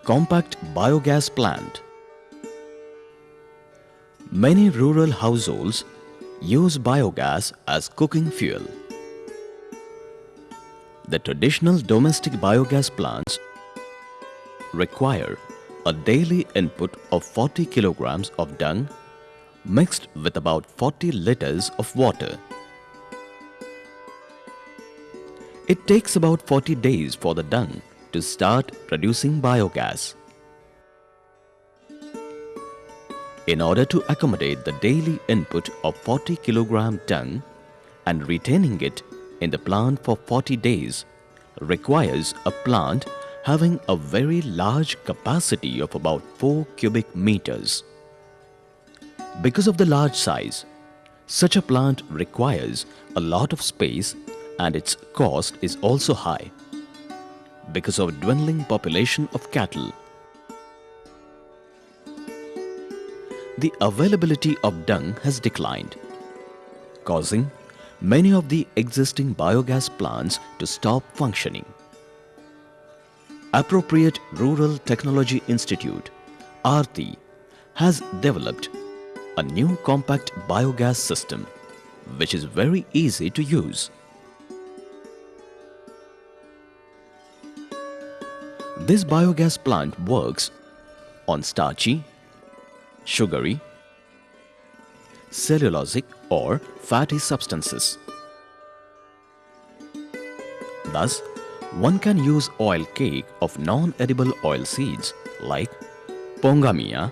Compact Biogas Plant. Many rural households use biogas as cooking fuel. The traditional domestic biogas plants require a daily input of 40 kilograms of dung mixed with about 40 liters of water. It takes about 40 days for the dung to start producing biogas. In order to accommodate the daily input of 40 kilogram dung and retaining it in the plant for 40 days requires a plant having a very large capacity of about 4 cubic meters. Because of the large size, such a plant requires a lot of space and its cost is also high. Because of dwindling population of cattle, the availability of dung has declined, causing many of the existing biogas plants to stop functioning. Appropriate Rural Technology Institute, ARTI, has developed a new compact biogas system which is very easy to use. This biogas plant works on starchy, sugary, cellulosic or fatty substances. Thus, one can use oil cake of non-edible oil seeds like pongamia,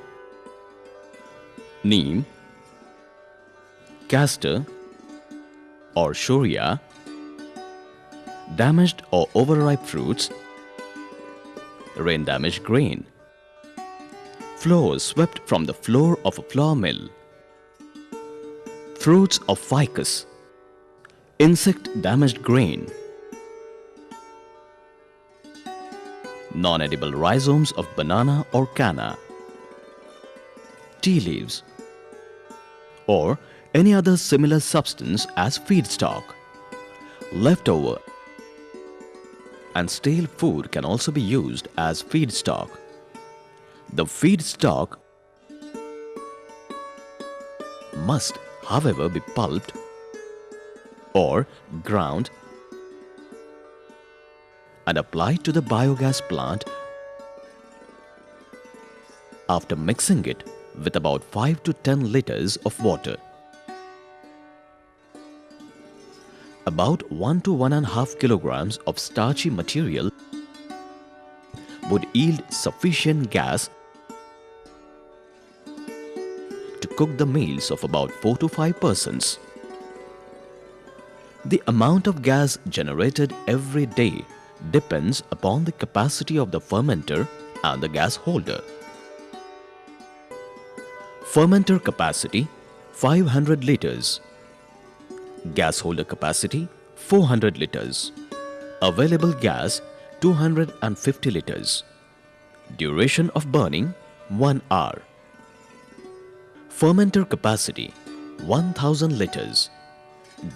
neem, castor or shoria, damaged or overripe fruits, rain-damaged grain, flour swept from the floor of a flour mill, fruits of ficus, insect-damaged grain, non-edible rhizomes of banana or canna, tea leaves, or any other similar substance as feedstock. Leftover and stale food can also be used as feedstock. The feedstock must, however, be pulped or ground and applied to the biogas plant after mixing it with about 5 to 10 liters of water. About 1 to 1.5 kilograms of starchy material would yield sufficient gas to cook the meals of about 4 to 5 persons. The amount of gas generated every day depends upon the capacity of the fermenter and the gas holder. Fermenter capacity 500 liters. Gas holder capacity 400 liters. Available gas 250 liters. Duration of burning 1 hour. Fermenter capacity 1000 liters.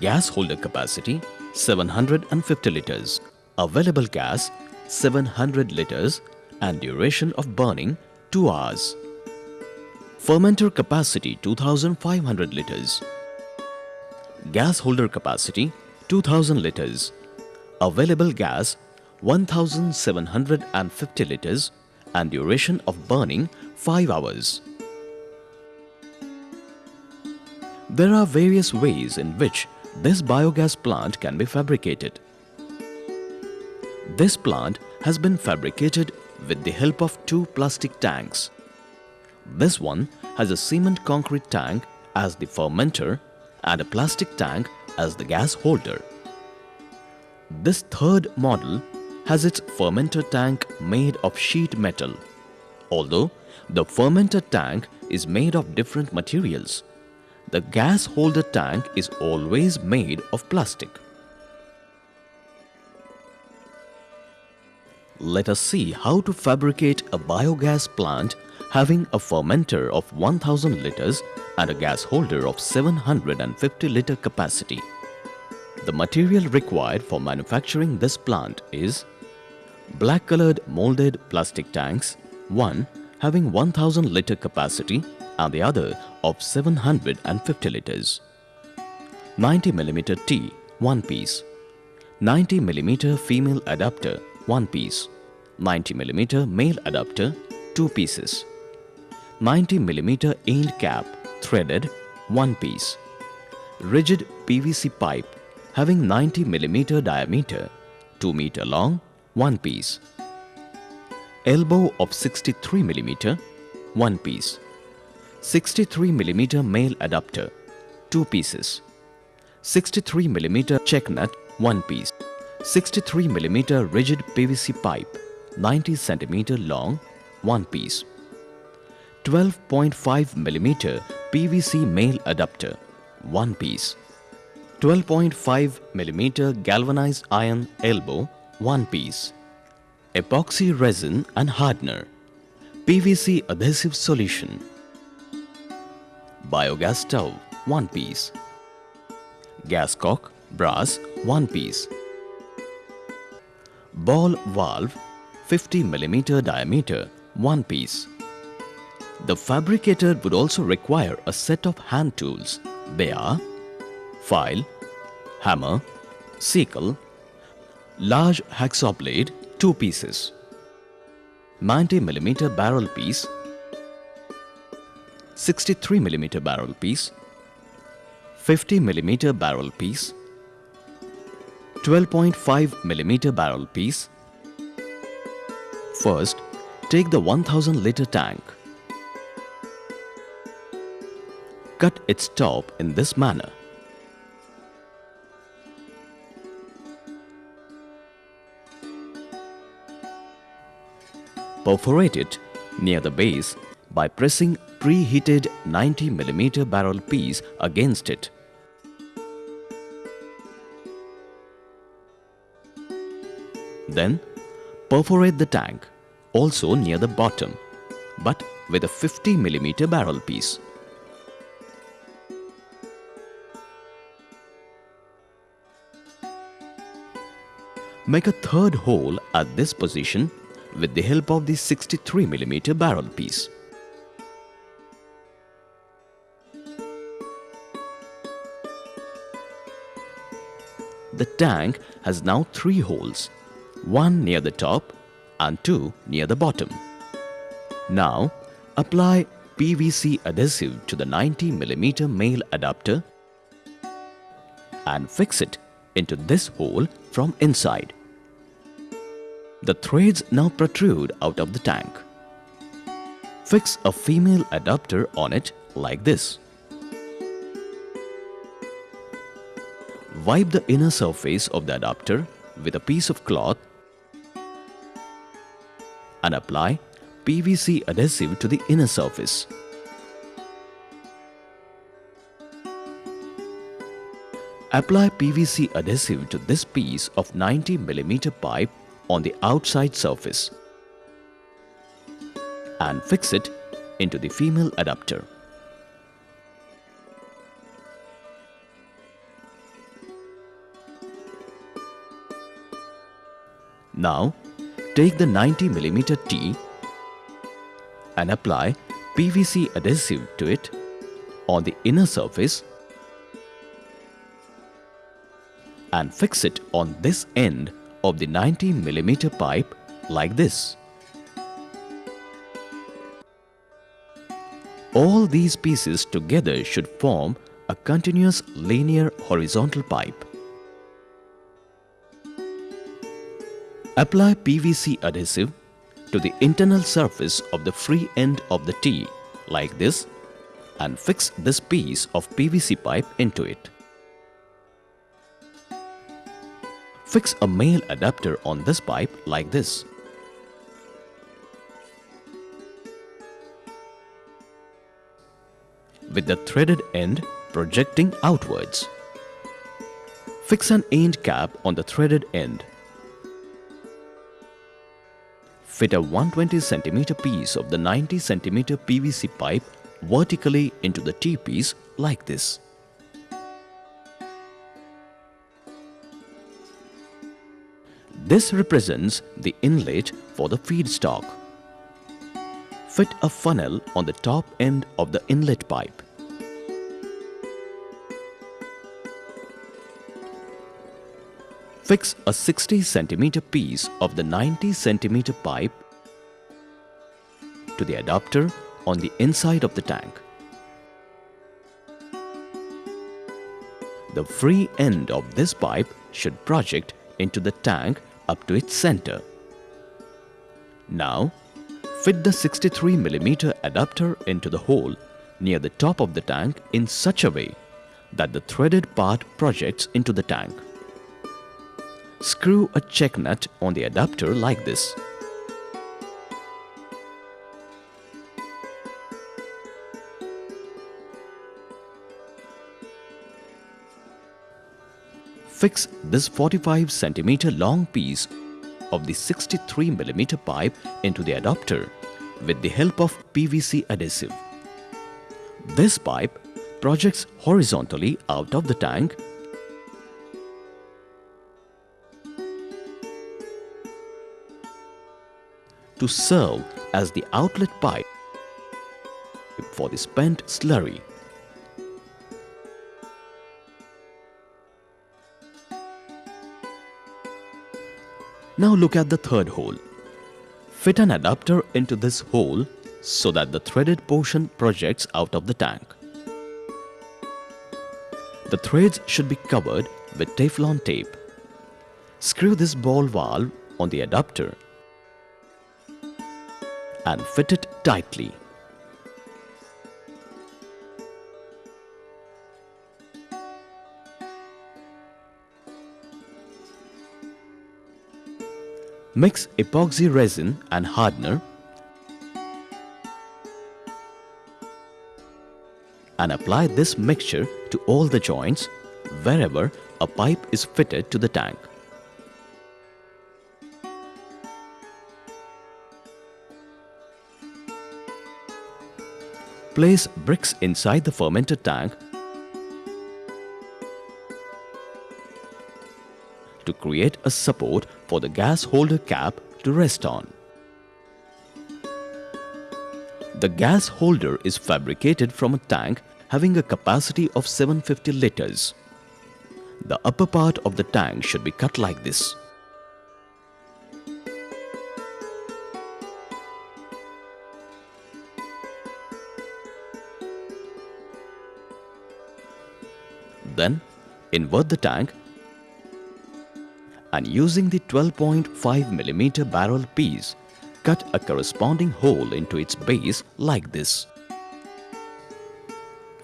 Gas holder capacity 750 liters. Available gas 700 liters and duration of burning 2 hours. Fermenter capacity 2500 liters. Gas holder capacity 2000 liters. Available gas 1750 liters and duration of burning 5 hours. There are various ways in which this biogas plant can be fabricated. This plant has been fabricated with the help of 2 plastic tanks. This one has a cement concrete tank as the fermenter and a plastic tank as the gas holder. This third model has its fermenter tank made of sheet metal, although the fermenter tank is made of different materials. The gas holder tank is always made of plastic. Let us see how to fabricate a biogas plant having a fermenter of 1000 liters and a gas holder of 750 liter capacity. The material required for manufacturing this plant is black colored molded plastic tanks one having 1000 liter capacity and the other of 750 liters. 90 mm T, 1 piece. 90 mm female adapter, 1 piece. 90 mm male adapter, 2 pieces. 90 mm end cap, threaded, 1 piece. Rigid PVC pipe having 90 mm diameter, 2 meter long, 1 piece. Elbow of 63 mm, 1 piece. 63 mm male adapter, 2 pieces. 63 mm check nut, 1 piece. 63 mm rigid PVC pipe, 90 cm long, 1 piece. 12.5 mm PVC male adapter, 1 piece. 12.5 mm galvanized iron elbow, 1 piece. Epoxy resin and hardener. PVC adhesive solution. Biogas stove, 1 piece. Gas cock, brass, 1 piece. Ball valve, 50 mm diameter, 1 piece. The fabricator would also require a set of hand tools. They are file, hammer, sickle, large hacksaw blade, 2 pieces. 90 mm barrel piece, 63 mm barrel piece, 50 mm barrel piece, 12.5 mm barrel piece. First, take the 1000 liter tank. Cut its top in this manner. Perforate it near the base by pressing preheated 90 mm barrel piece against it. Then perforate the tank also near the bottom, but with a 50 mm barrel piece. Make a third hole at this position with the help of the 63 mm barrel piece. The tank has now 3 holes, 1 near the top and 2 near the bottom. Now apply PVC adhesive to the 90 mm male adapter and fix it into this hole from inside. The threads now protrude out of the tank. Fix a female adapter on it like this. Wipe the inner surface of the adapter with a piece of cloth and apply PVC adhesive to the inner surface. Apply PVC adhesive to this piece of 90 mm pipe on the outside surface and fix it into the female adapter. Now take the 90 mm T and apply PVC adhesive to it on the inner surface and fix it on this end of the 90 mm pipe like this. All these pieces together should form a continuous linear horizontal pipe. Apply PVC adhesive to the internal surface of the free end of the T like this and fix this piece of PVC pipe into it. Fix a male adapter on this pipe like this. With the threaded end projecting outwards. Fix an end cap on the threaded end. Fit a 120 cm piece of the 90 cm PVC pipe vertically into the T-piece like this. This represents the inlet for the feedstock. Fit a funnel on the top end of the inlet pipe. Fix a 60 cm piece of the 90 cm pipe to the adapter on the inside of the tank. The free end of this pipe should project into the tank up to its center. Now, fit the 63 mm adapter into the hole near the top of the tank in such a way that the threaded part projects into the tank. Screw a check nut on the adapter like this. Fix this 45 cm long piece of the 63 mm pipe into the adapter with the help of PVC adhesive. This pipe projects horizontally out of the tank to serve as the outlet pipe for the spent slurry. Now look at the third hole. Fit an adapter into this hole so that the threaded portion projects out of the tank. The threads should be covered with Teflon tape. Screw this ball valve on the adapter and fit it tightly. Mix epoxy resin and hardener and apply this mixture to all the joints wherever a pipe is fitted to the tank. Place bricks inside the fermenter tank to create a support for the gas holder cap to rest on. The gas holder is fabricated from a tank having a capacity of 750 liters. The upper part of the tank should be cut like this. Then, invert the tank and using the 12.5 mm barrel piece, cut a corresponding hole into its base like this.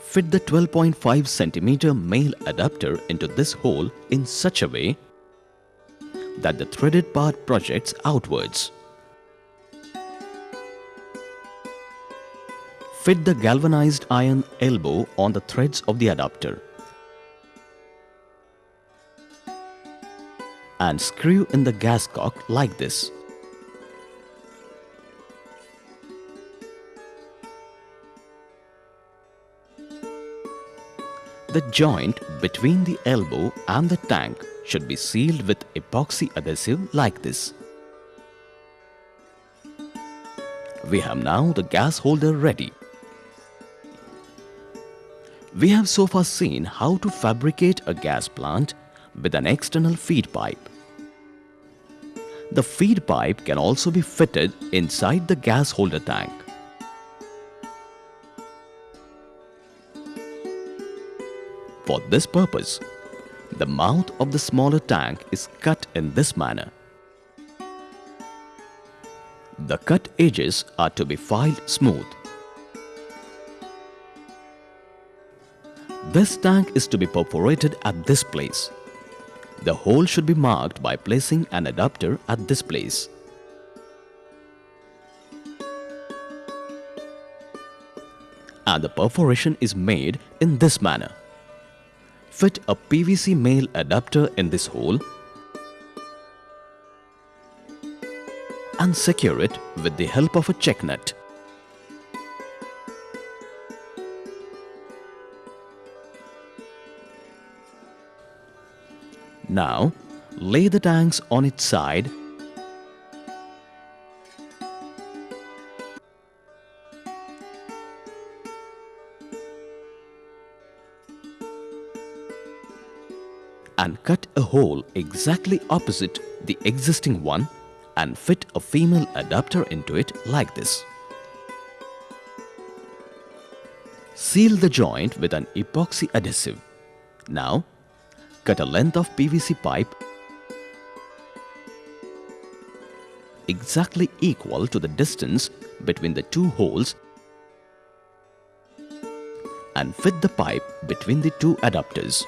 Fit the 12.5 cm male adapter into this hole in such a way that the threaded part projects outwards. Fit the galvanized iron elbow on the threads of the adapter and screw in the gas cock like this. The joint between the elbow and the tank should be sealed with epoxy adhesive like this. We have now the gas holder ready. We have so far seen how to fabricate a gas plant with an external feed pipe. The feed pipe can also be fitted inside the gas holder tank. For this purpose, the mouth of the smaller tank is cut in this manner. The cut edges are to be filed smooth. This tank is to be perforated at this place. The hole should be marked by placing an adapter at this place. And the perforation is made in this manner. Fit a PVC male adapter in this hole and secure it with the help of a check nut. Now, lay the tanks on its side and cut a hole exactly opposite the existing one and fit a female adapter into it like this. Seal the joint with an epoxy adhesive. Now, cut a length of PVC pipe exactly equal to the distance between the two holes and fit the pipe between the two adapters.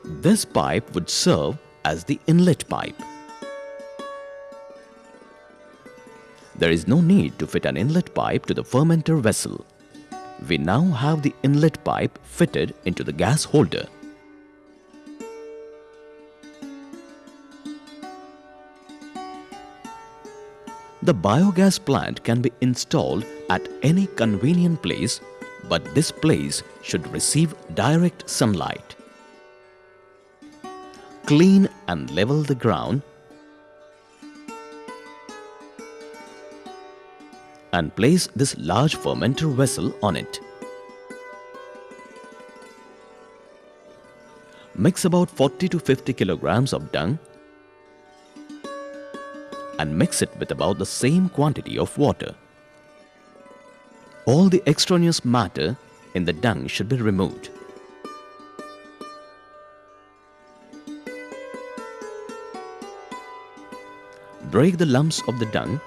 This pipe would serve as the inlet pipe. There is no need to fit an inlet pipe to the fermenter vessel. We now have the inlet pipe fitted into the gas holder. The biogas plant can be installed at any convenient place, but this place should receive direct sunlight. Clean and level the ground and place this large fermenter vessel on it. Mix about 40 to 50 kilograms of dung and mix it with about the same quantity of water. All the extraneous matter in the dung should be removed. Break the lumps of the dung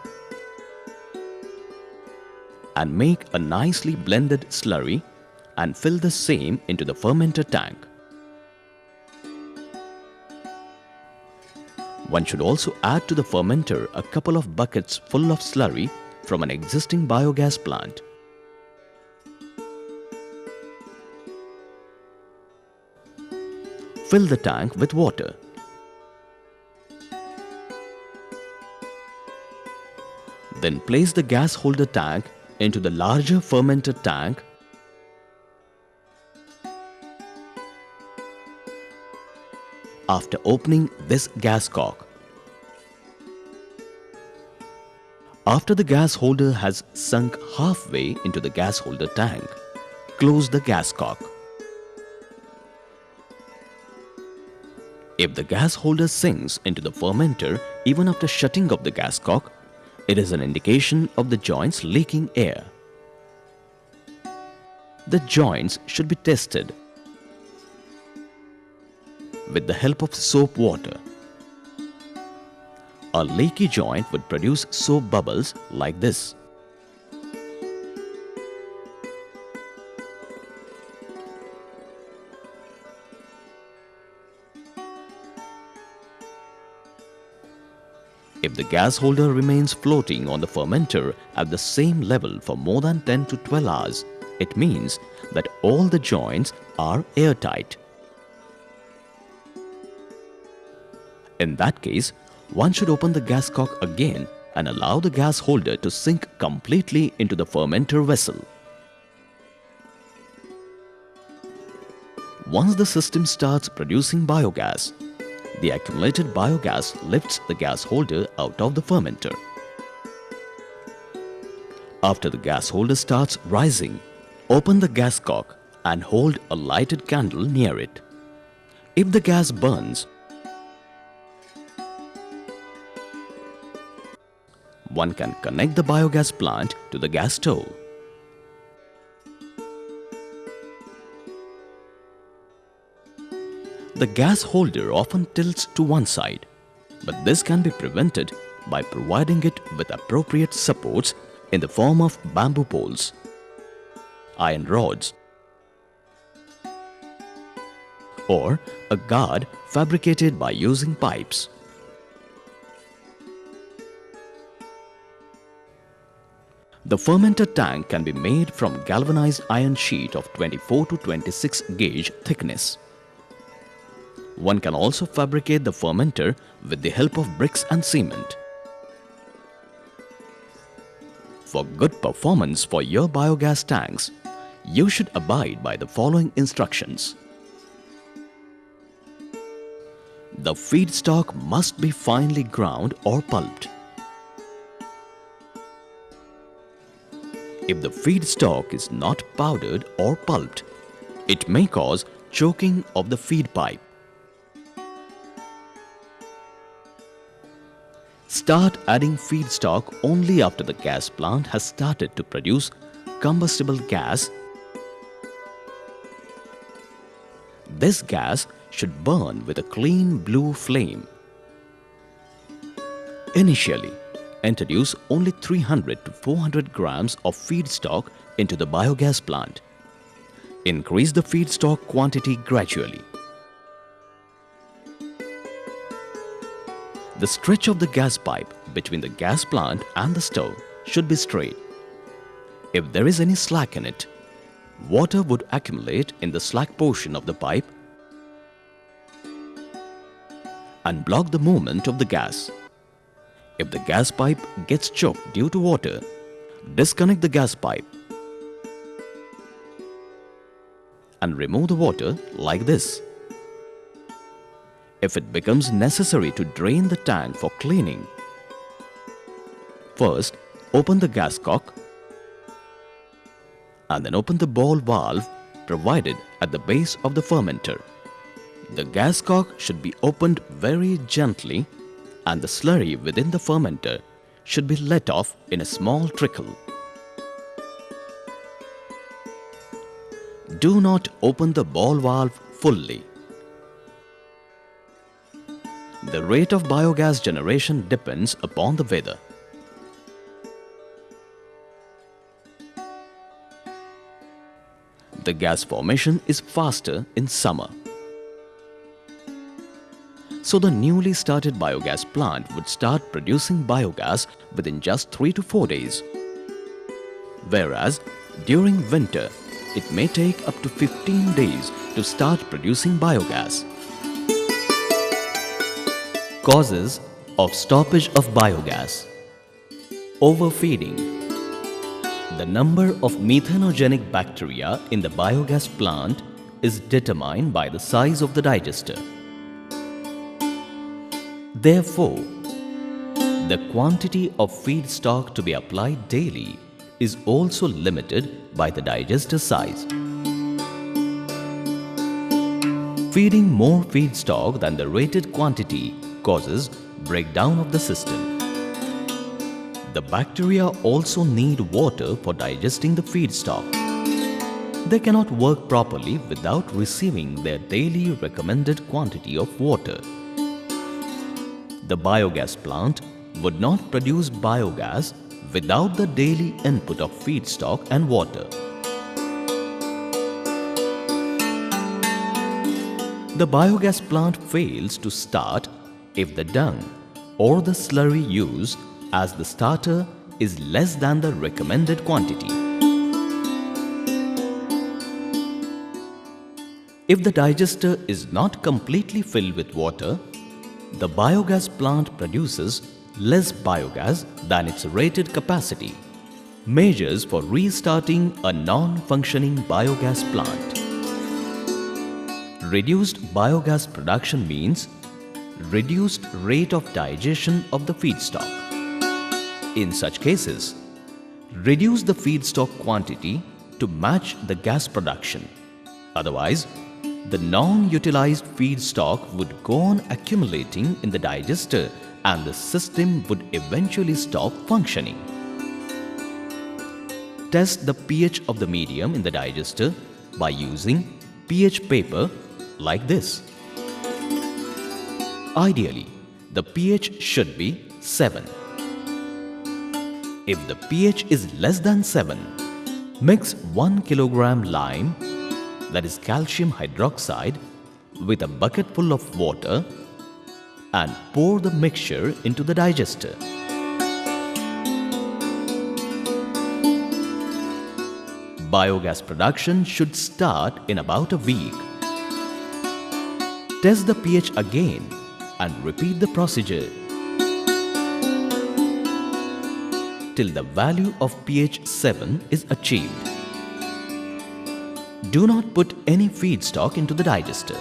and make a nicely blended slurry and fill the same into the fermenter tank. One should also add to the fermenter a couple of buckets full of slurry from an existing biogas plant. Fill the tank with water. Then place the gas holder tank into the larger fermenter tank after opening this gas cock. After the gas holder has sunk halfway into the gas holder tank, close the gas cock. If the gas holder sinks into the fermenter even after shutting off the gas cock, it is an indication of the joints leaking air. The joints should be tested with the help of soap water. A leaky joint would produce soap bubbles like this. If the gas holder remains floating on the fermenter at the same level for more than 10 to 12 hours, it means that all the joints are airtight. In that case, one should open the gas cock again and allow the gas holder to sink completely into the fermenter vessel. Once the system starts producing biogas, the accumulated biogas lifts the gas holder out of the fermenter. After the gas holder starts rising, open the gas cock and hold a lighted candle near it. If the gas burns, one can connect the biogas plant to the gas stove. The gas holder often tilts to one side, but this can be prevented by providing it with appropriate supports in the form of bamboo poles, iron rods, or a guard fabricated by using pipes. The fermenter tank can be made from galvanized iron sheet of 24 to 26 gauge thickness. One can also fabricate the fermenter with the help of bricks and cement. For good performance for your biogas tanks, you should abide by the following instructions. The feedstock must be finely ground or pulped. If the feedstock is not powdered or pulped, It may cause choking of the feed pipe. Start adding feedstock only after the gas plant has started to produce combustible gas. This gas should burn with a clean blue flame. Initially, introduce only 300 to 400 grams of feedstock into the biogas plant. Increase the feedstock quantity gradually. The stretch of the gas pipe between the gas plant and the stove should be straight. If there is any slack in it, water would accumulate in the slack portion of the pipe and block the movement of the gas. If the gas pipe gets choked due to water, disconnect the gas pipe and remove the water like this. If it becomes necessary to drain the tank for cleaning, first open the gas cock and then open the ball valve provided at the base of the fermenter. The gas cock should be opened very gently and the slurry within the fermenter should be let off in a small trickle. Do not open the ball valve fully. The rate of biogas generation depends upon the weather. The gas formation is faster in summer. So the newly started biogas plant would start producing biogas within just 3 to 4 days. Whereas during winter, it may take up to 15 days to start producing biogas. Causes of stoppage of biogas. Overfeeding. The number of methanogenic bacteria in the biogas plant is determined by the size of the digester. Therefore, the quantity of feedstock to be applied daily is also limited by the digester size. Feeding more feedstock than the rated quantity causes breakdown of the system. The bacteria also need water for digesting the feedstock. They cannot work properly without receiving their daily recommended quantity of water. The biogas plant would not produce biogas without the daily input of feedstock and water. The biogas plant fails to start if the dung or the slurry used as the starter is less than the recommended quantity. If the digester is not completely filled with water, the biogas plant produces less biogas than its rated capacity. Measures for restarting a non-functioning biogas plant. Reduced biogas production means reduced rate of digestion of the feedstock. In such cases, reduce the feedstock quantity to match the gas production. Otherwise, the non-utilized feedstock would go on accumulating in the digester and the system would eventually stop functioning. Test the pH of the medium in the digester by using pH paper like this. Ideally, the pH should be 7. If the pH is less than 7, mix 1 kilogram lime, that is calcium hydroxide, with a bucket full of water and pour the mixture into the digester. Biogas production should start in about a week. Test the pH again and repeat the procedure till the value of pH 7 is achieved. Do not put any feedstock into the digester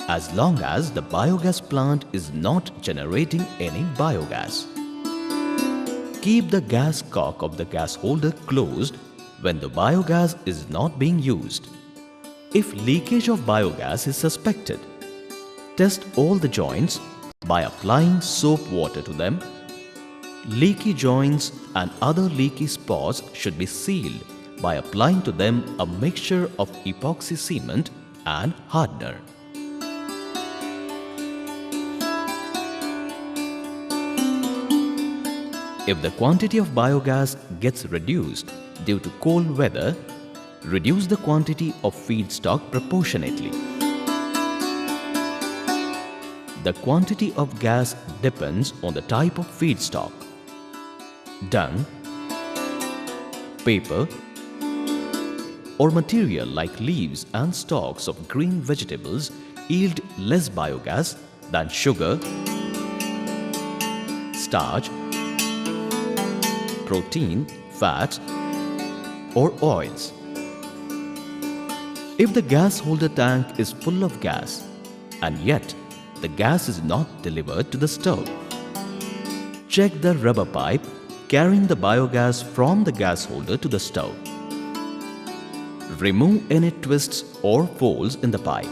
as long as the biogas plant is not generating any biogas. Keep the gas cock of the gas holder closed when the biogas is not being used. If leakage of biogas is suspected, test all the joints by applying soap water to them. Leaky joints and other leaky spots should be sealed by applying to them a mixture of epoxy cement and hardener. If the quantity of biogas gets reduced due to cold weather, reduce the quantity of feedstock proportionately. The quantity of gas depends on the type of feedstock. Dung, paper, or material like leaves and stalks of green vegetables yield less biogas than sugar, starch, protein, fats, or oils. If the gas holder tank is full of gas and yet the gas is not delivered to the stove, check the rubber pipe carrying the biogas from the gas holder to the stove. Remove any twists or folds in the pipe.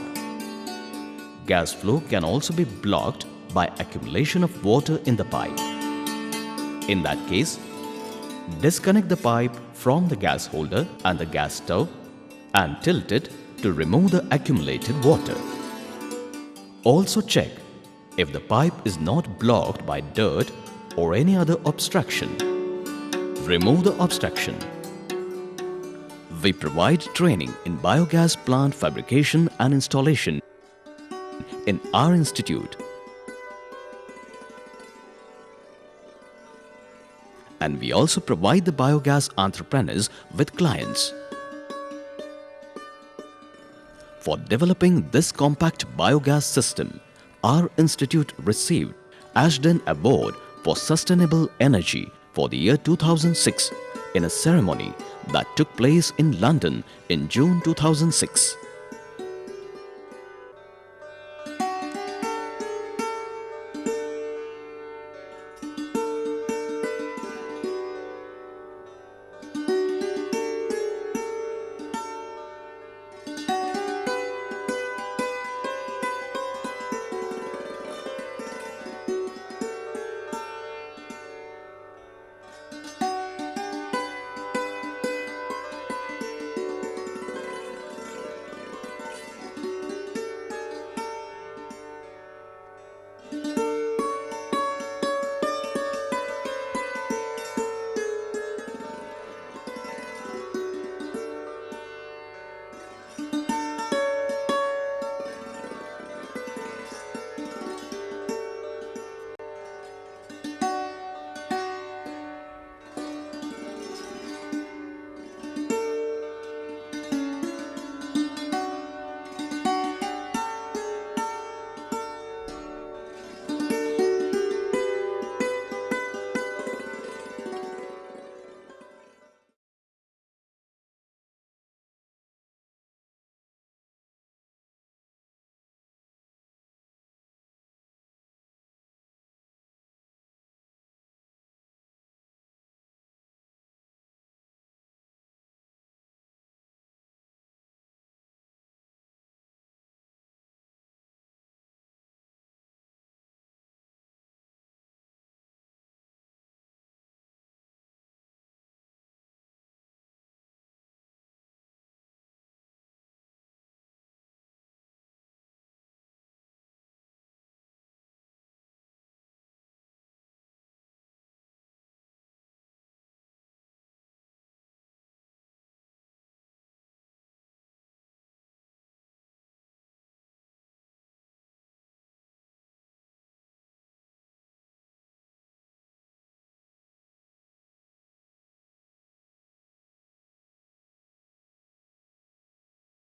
Gas flow can also be blocked by accumulation of water in the pipe. In that case, disconnect the pipe from the gas holder and the gas stove and tilt it to remove the accumulated water. Also check if the pipe is not blocked by dirt or any other obstruction. Remove the obstruction. We provide training in biogas plant fabrication and installation in our institute. And we also provide the biogas entrepreneurs with clients. For developing this compact biogas system, our institute received Ashden Award for Sustainable Energy for the year 2006 in a ceremony that took place in London in June 2006.